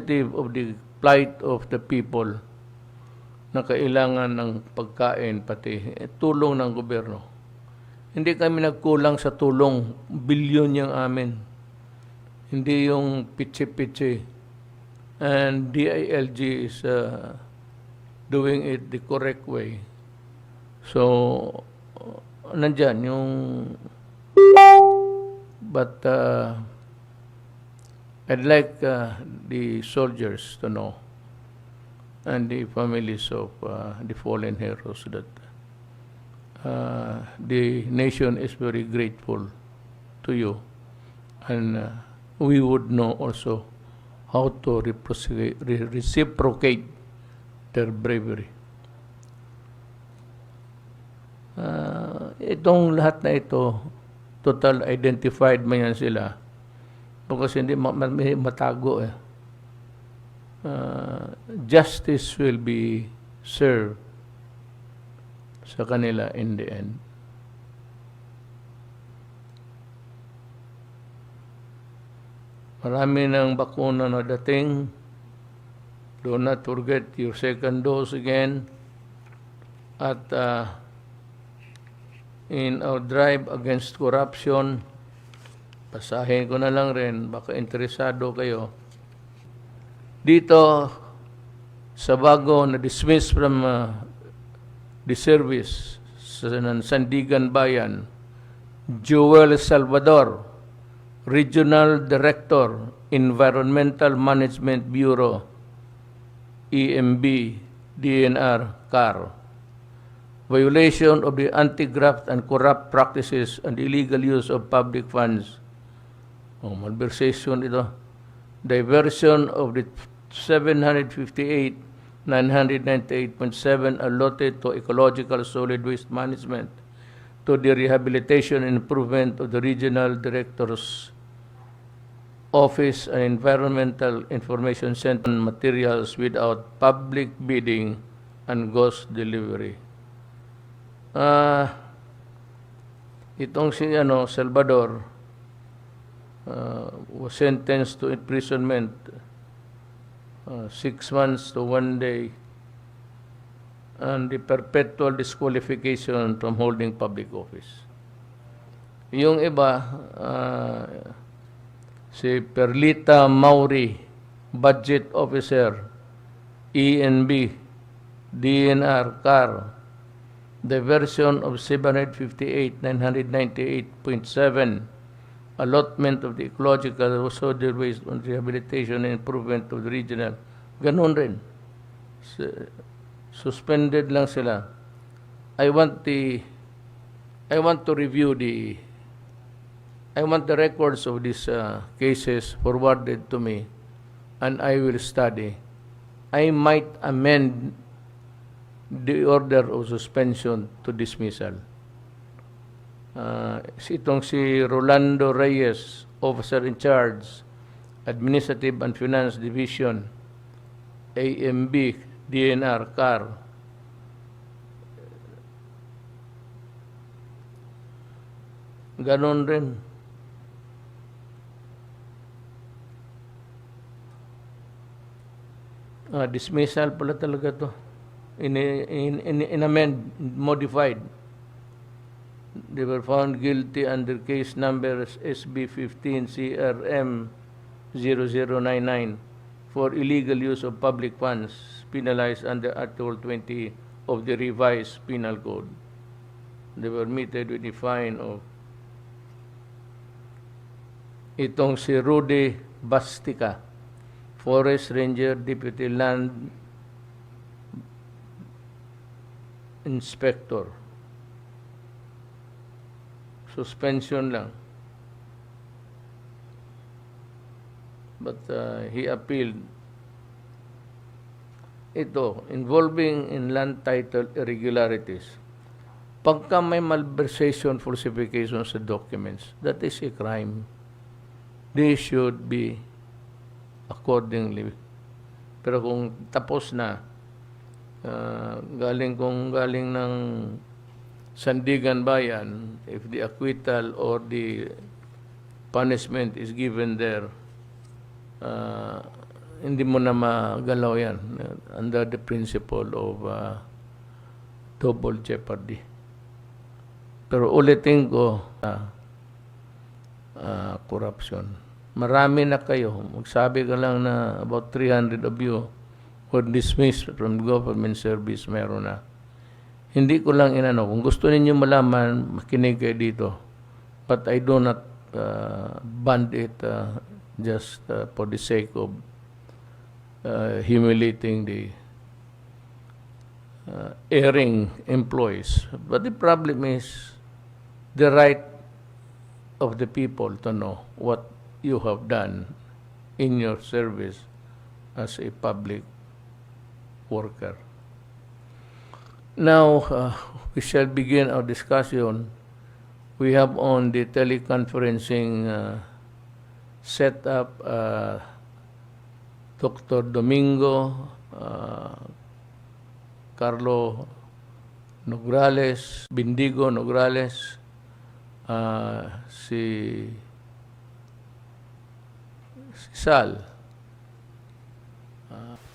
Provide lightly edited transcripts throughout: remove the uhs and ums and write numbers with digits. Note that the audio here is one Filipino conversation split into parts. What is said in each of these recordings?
sensitive of the plight of the people na kailangan ng pagkain pati tulong ng gobyerno. Hindi kami nagkulang sa tulong, bilyon yung amin. Hindi yung pitsi-pitsi. And DILG is doing it the correct way. So, nandyan yung... But I'd like the soldiers to know and the families of the fallen heroes that the nation is very grateful to you, and we would know also how to reciprocate their bravery. Itong lahat na ito, total identified man yan sila, kasi hindi matago eh. Justice will be served sa kanila in the end. Marami ng bakuna na dating. Do not forget your second dose again. At in our drive against corruption, basahin ko na lang rin, baka interesado kayo. Dito, sa bago na dismiss from the service sa Sandigan Bayan, Joel Salvador, Regional Director, Environmental Management Bureau, EMB, DNR, CAR. Violation of the anti-graft and corrupt practices and illegal use of public funds. Malversation ito. Diversion of the 758,998.7 allotted to ecological solid waste management to the rehabilitation and improvement of the Regional Director's Office and Environmental Information Center materials without public bidding and ghost delivery. Itong si Salvador was sentenced to imprisonment 6 months to 1 day and the perpetual disqualification from holding public office. Yung iba, si Perlita Mauri, Budget Officer, ENB, DNR, CAR, diversion of 758,998.7, allotment of the ecological solid waste on rehabilitation and improvement of the regional. Ganun rin. Suspended lang sila. I want the records of these cases forwarded to me, and I will study. I might amend the order of suspension to dismissal. Itong si Rolando Reyes, Officer in Charge, Administrative and Finance Division, AMB, DNR, CAR. Ganon rin. Dismissal pala talaga to. In-amend, modified. They were found guilty under case number SB 15 CRM 0099 for illegal use of public funds penalized under Article 20 of the revised Penal Code. They were meted with a fine of itong si Rudy Bastica, Forest Ranger, Deputy Land Inspector. Suspension lang. But he appealed. Ito, involving in land title irregularities. Pagka may malversation, falsification sa documents, that is a crime. They should be accordingly. Pero kung tapos na, galing ng Sandigan Bayan, if the acquittal or the punishment is given there, hindi mo na magalaw yan under the principle of double jeopardy. Pero ulitin ko, corruption. Marami na kayo. Magsabi ka lang na about 300 of you were dismissed from government service, meron na. Hindi ko lang inano. Kung gusto ninyo malaman, makinig kayo dito. But I do not band it just for the sake of humiliating the erring employees. But the problem is the right of the people to know what you have done in your service as a public worker. Now, we shall begin our discussion. We have on the teleconferencing set up Dr. Domingo Carlo Nograles, Bindigo Nograles, si Sal,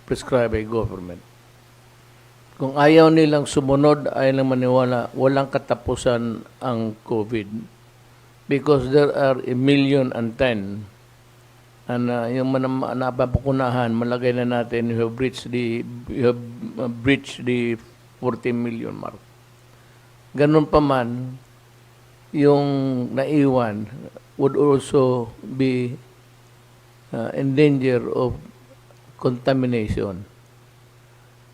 prescribed by government. Kung ayaw nilang sumunod, ayaw lang maniwala, walang katapusan ang COVID. Because there are 1,010,000 and yung napapakunahan, malagay na natin, you have breached the 40 million mark. Ganun pa man, yung naiwan would also be in danger of contamination.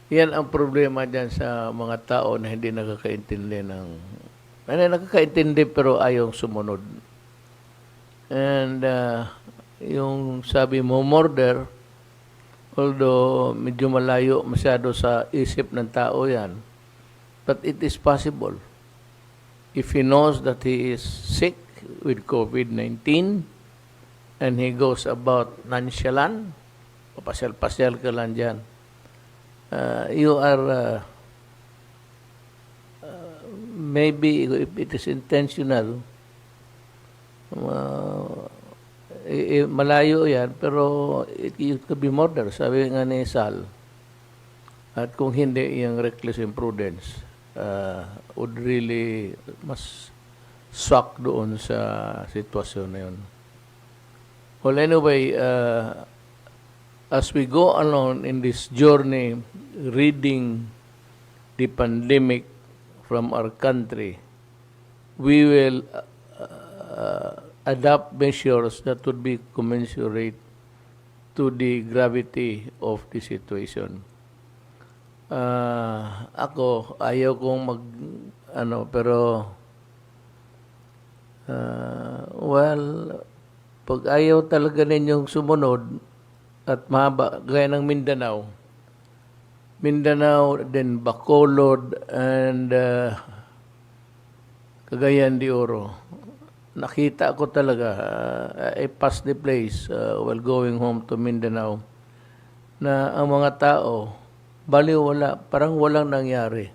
Yan ang problema dyan sa mga tao na hindi nakakaintindi nakakaintindi pero ayaw sumunod. And yung sabi mo, murder, although medyo malayo masyado sa isip ng tao yan, but it is possible. If he knows that he is sick with COVID-19 and he goes about nonchalant, papasyal-pasyal ka lang dyan, you are maybe if it is intentional, malayo yan, pero it could be murder, sabi nga ni Sal. At kung hindi, yung reckless imprudence would really mas swak doon sa sitwasyon na yun. Well, anyway, as we go along in this journey, reading the pandemic from our country, we will adopt measures that would be commensurate to the gravity of the situation. Ako, ayaw kong pero well, pag ayaw talaga ninyong sumunod at mahaba, gaya ng Mindanao, then Bacolod, and Cagayan de Oro. Nakita ko talaga, I passed the place while going home to Mindanao, na ang mga tao, baliwala, parang walang nangyari.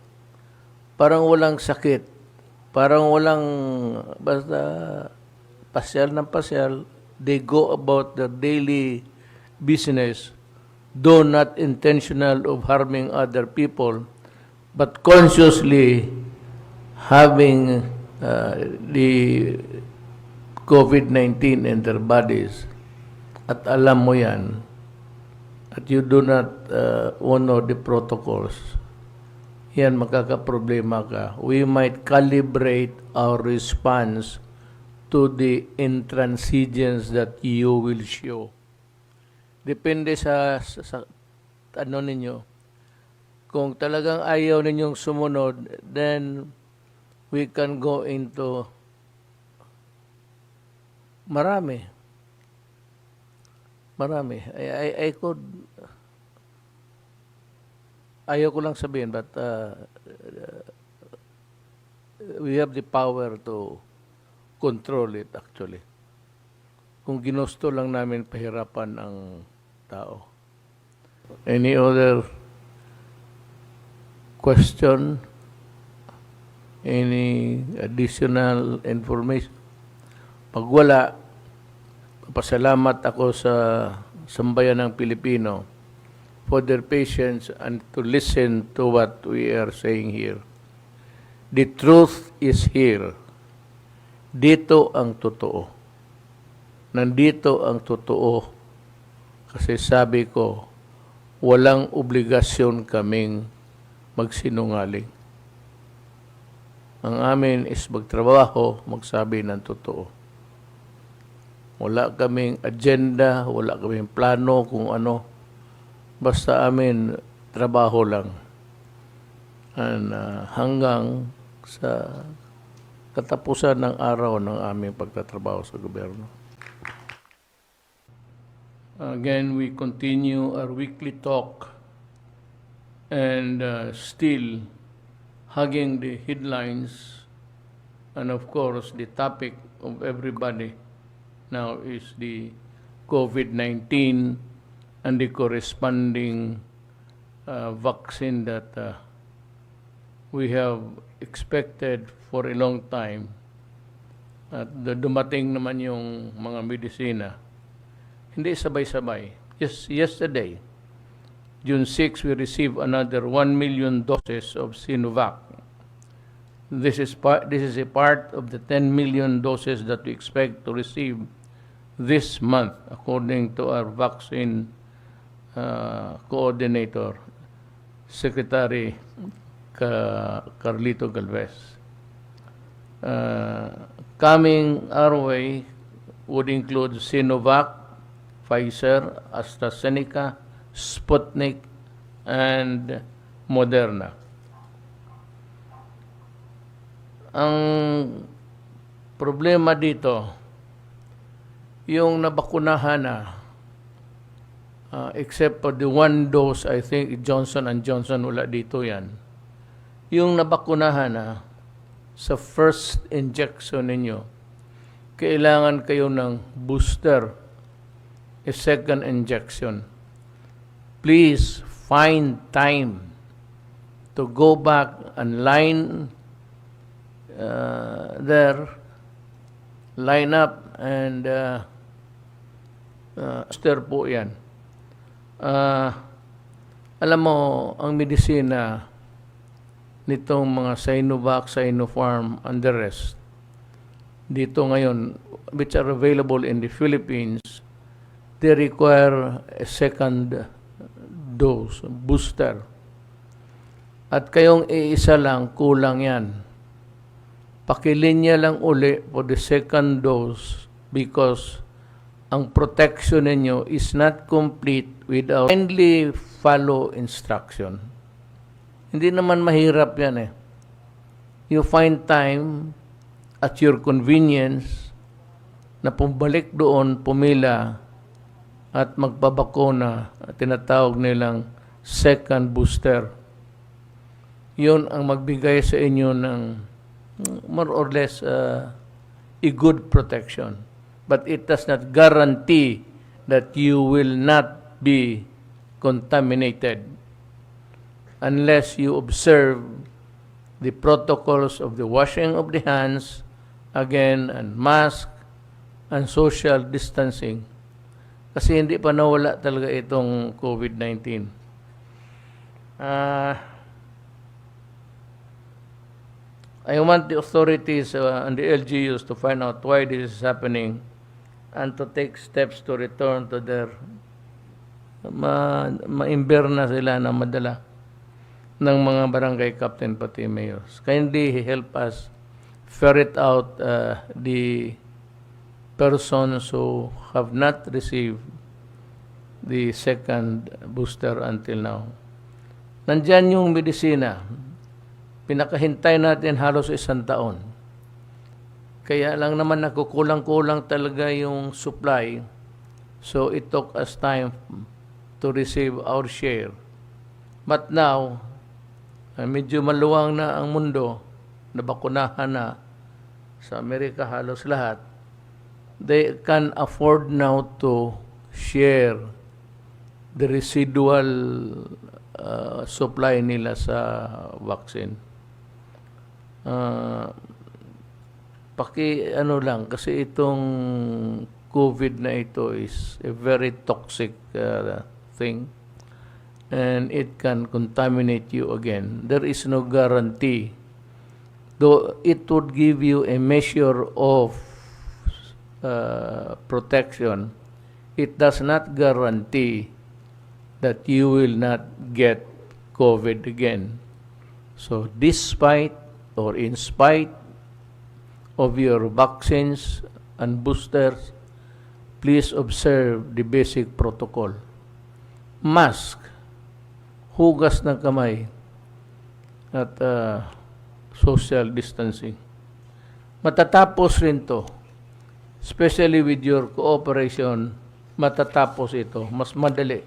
Parang walang sakit. Parang walang, basta pasyal ng pasyal, they go about their daily business, though not intentional of harming other people, but consciously having the COVID-19 in their bodies. At alam mo yan, at you do not honor the protocols, yan magkakaproblema ka. We might calibrate our response to the intransigence that you will show. Depende sa ano ninyo. Kung talagang ayaw ninyong sumunod, then we can go into marami. I could, ayaw ko lang sabihin, but we have the power to control it actually. Kung ginusto lang namin pahirapan ang tao. Any other question? Any additional information? Pag wala, pasalamat ako sa sambayan ng Pilipino for their patience and to listen to what we are saying here. The truth is here. Dito ang totoo. Nandito ang totoo. Kasi sabi ko, walang obligasyon kaming magsinungaling. Ang amin is magtrabaho, magsabi ng totoo. Wala kaming agenda, wala kaming plano kung ano. Basta amin, trabaho lang. And, hanggang sa katapusan ng araw ng aming pagtatrabaho sa gobyerno. Again, we continue our weekly talk and still hugging the headlines, and of course the topic of everybody now is the COVID-19 and the corresponding vaccine that we have expected for a long time. At dumating naman yung mga medisina. Hindi sabay-sabay. Just yesterday, June 6, we received another 1 million doses of Sinovac. This is a part of the 10 million doses that we expect to receive this month, according to our vaccine coordinator, Secretary Carlito Galvez. Coming our way would include Sinovac, Pfizer, AstraZeneca, Sputnik, and Moderna. Ang problema dito, yung nabakunahan na, except for the one dose, I think Johnson & Johnson, wala dito yan. Yung nabakunahan na, sa first injection ninyo, kailangan kayo ng booster, a second injection. Please find time to go back and line up and booster po yan. Alam mo, ang medisina nitong mga Sinovac, Sinopharm, and the rest, dito ngayon, which are available in the Philippines, they require a second dose, booster. At kayong iisa lang, kulang yan. Pakilinya lang uli for the second dose because ang protection ninyo is not complete without kindly follow instruction. Hindi naman mahirap yan eh. You find time at your convenience na pumbalik doon, pumila, at magpabakuna, tinatawag nilang second booster. Yun ang magbigay sa inyo ng more or less a good protection. But it does not guarantee that you will not be contaminated unless you observe the protocols of the washing of the hands, again, and mask, and social distancing. Kasi hindi pa nawala talaga itong COVID-19. I want the authorities and the LGUs to find out why this is happening and to take steps to return to their ma-imber na sila na madala ng mga barangay captain pati mayors. Kindly help us ferret out the persons who have not received the second booster until now. Nandyan yung medisina. Pinakahintay natin halos 1 taon. Kaya lang naman nakukulang-kulang talaga yung supply. So it took us time to receive our share. But now, medyo maluwang na ang mundo, nabakunahan na sa Amerika halos lahat, they can afford now to share the residual supply nila sa vaccine. Ano lang, kasi itong COVID na ito is a very toxic thing, and it can contaminate you again. There is no guarantee. Though it would give you a measure of protection, it does not guarantee that you will not get COVID again. So despite or in spite of your vaccines and boosters, please observe the basic protocol. Mask, hugas ng kamay, at social distancing. Matatapos rin to, especially with your cooperation, matatapos ito. Mas madali.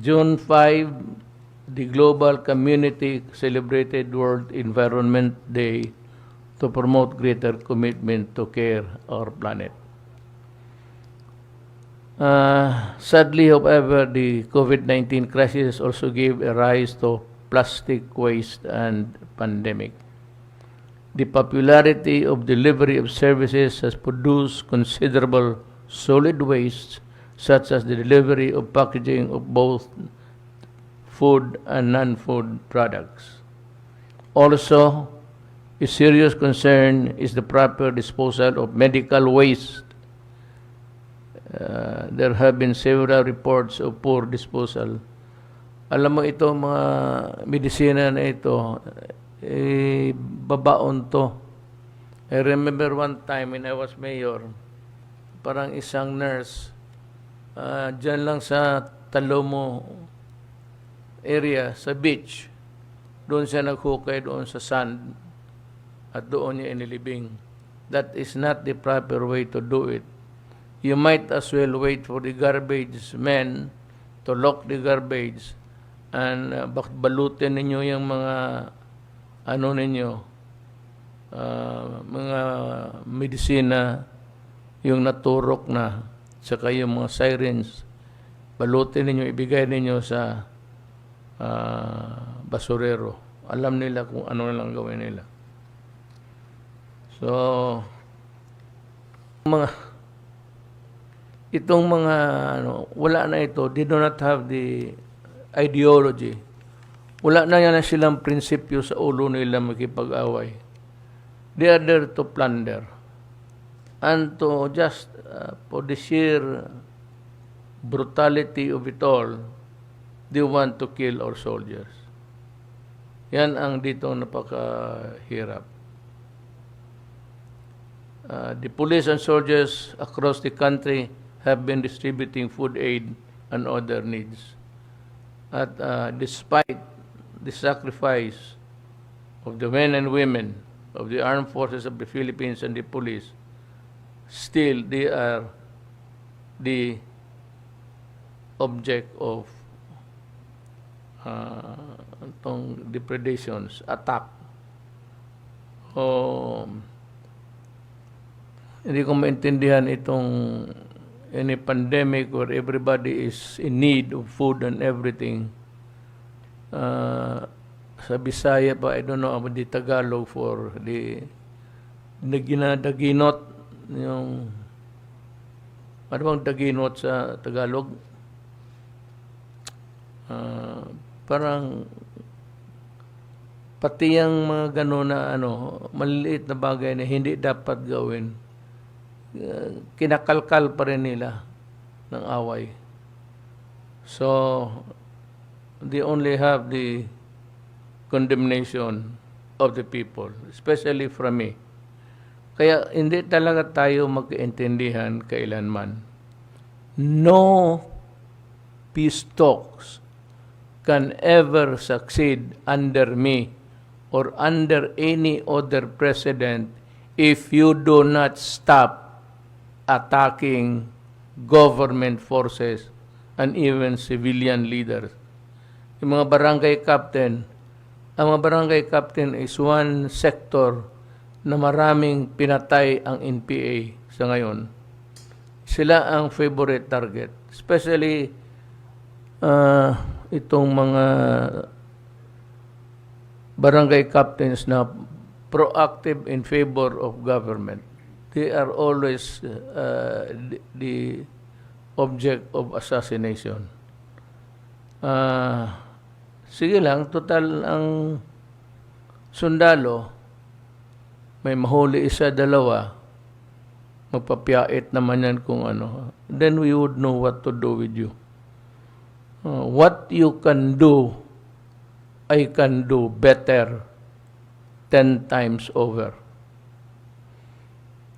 June 5, the global community celebrated World Environment Day to promote greater commitment to care our planet. Sadly, however, the COVID-19 crisis also gave a rise to plastic waste and pandemic. The popularity of delivery of services has produced considerable solid waste, such as the delivery of packaging of both food and non-food products. Also, a serious concern is the proper disposal of medical waste. There have been several reports of poor disposal. Alam mo ito, mga medisina na ito, babaon to. I remember one time when I was mayor, parang isang nurse, dyan lang sa Talomo area, sa beach, doon siya naghukay doon sa sand at doon niya inilibing. That is not the proper way to do it. You might as well wait for the garbage men to lock the garbage and balutin ninyo yung mga ano ninyo, mga medisina, yung naturok na, saka yung mga sirens, balutin ninyo, ibigay ninyo sa basurero. Alam nila kung ano lang gawin nila. So, itong mga wala na ito, they do not have the ideology. Wala na yan silang prinsipyo sa ulo nila makipag-away. They are there to plunder. And to just, for the sheer brutality of it all, they want to kill our soldiers. Yan ang dito napakahirap. The police and soldiers across the country have been distributing food aid and other needs. At despite the sacrifice of the men and women of the armed forces of the Philippines and the police, still they are the object of itong depredations, attack. Hindi ko maintindihan itong any pandemic where everybody is in need of food and everything. Sa Bisaya pa, I don't know about the Tagalog for the daginot, yung ano bang daginot sa Tagalog? Parang pati yung mga gano'n na maliliit na bagay na hindi dapat gawin, kinakalkal pa rin nila ng away. So, they only have the condemnation of the people, especially from me. Kaya hindi talaga tayo magkaintindihan kailanman. No peace talks can ever succeed under me or under any other president if you do not stop attacking government forces and even civilian leaders. Yung mga barangay captain, ang mga barangay captain is one sector na maraming pinatay ang NPA sa ngayon. Sila ang favorite target. Especially itong mga barangay captains na proactive in favor of government. they are always the object of assassination. Sige lang, total ang sundalo, may mahuli isa, dalawa, magpapiyait naman yan kung ano. Then we would know what to do with you. What you can do, I can do better 10 times over.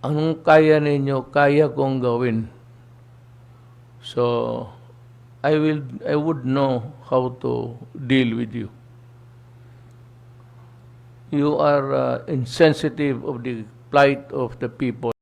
Anong kaya ninyo, kaya kong gawin. So, I would know how to deal with you. You are insensitive of the plight of the people.